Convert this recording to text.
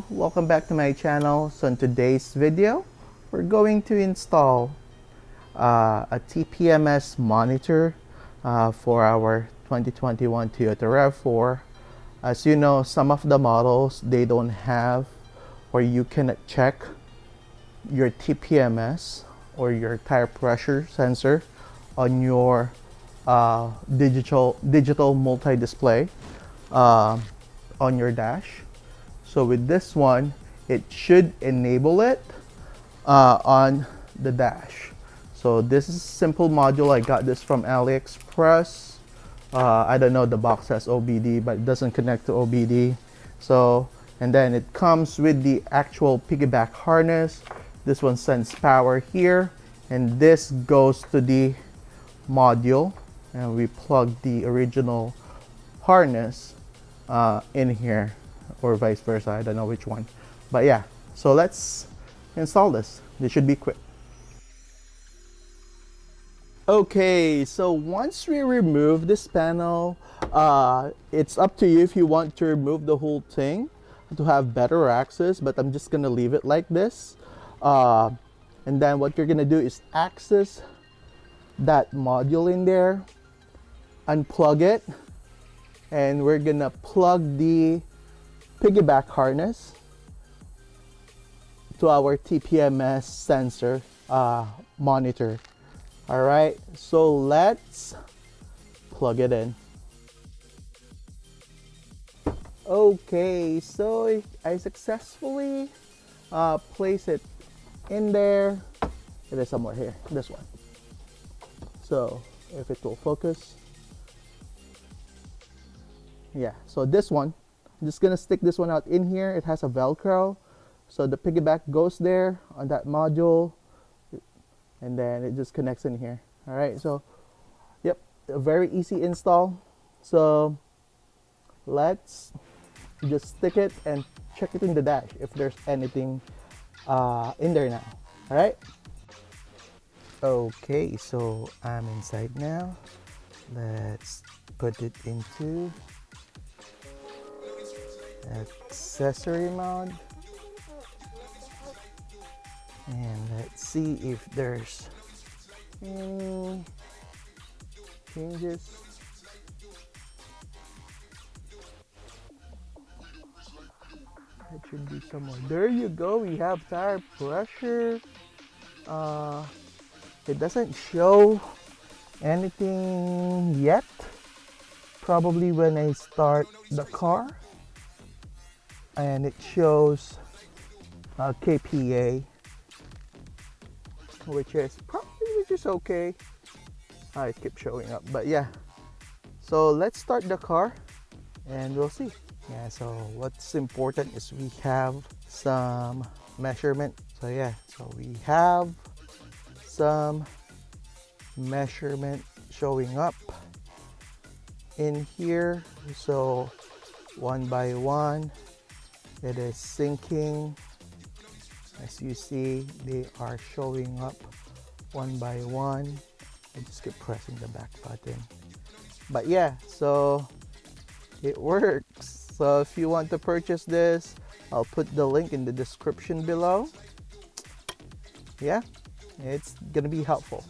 welcome back to my channel. So in today's video, we're going to install a TPMS monitor for our 2021 Toyota Rav4. As you know, some of the models, they don't have, or you cannot check your TPMS or your tire pressure sensor on your digital multi-display on your dash. So with this one, it should enable it on the dash. So this is a simple module. I got this from AliExpress. I don't know, the box has OBD, but it doesn't connect to OBD. So, and then it comes with the actual piggyback harness. This one sends power here, and this goes to the module, and we plug the original harness in here, or vice versa. I don't know which one, but yeah. So let's install this. This should be quick. Okay, so once we remove this panel, it's up to you if you want to remove the whole thing to have better access, but I'm just gonna leave it like this. And then what you're gonna do is access that module in there, unplug it, and we're gonna plug the piggyback harness to our TPMS sensor monitor. All right, so let's plug it in. Okay, so I successfully place it in there. It is somewhere here, this one. So if it will focus. Yeah, so this one, I'm just gonna stick this one out in here. It has a Velcro, so the piggyback goes there on that module, and then it just connects in here. All right, so yep, a very easy install. So let's just stick it and check it in the dash if there's anything in there now. All right. Okay, so I'm inside now. Let's put it into accessory mode, and let's see if there's any changes. It should be somewhere. There you go. We have tire pressure. It doesn't show anything yet. Probably when I start the car, and it shows KPA, which is okay. It keeps showing up, but yeah. So let's start the car and we'll see. Yeah, so what's important is we have some measurement. So yeah, so we have some measurement showing up in here. So one by one, it is syncing. As you see, they are showing up one by one. I just keep pressing the back button. But yeah, so it works. So if you want to purchase this, I'll put the link in the description below. Yeah, it's gonna be helpful.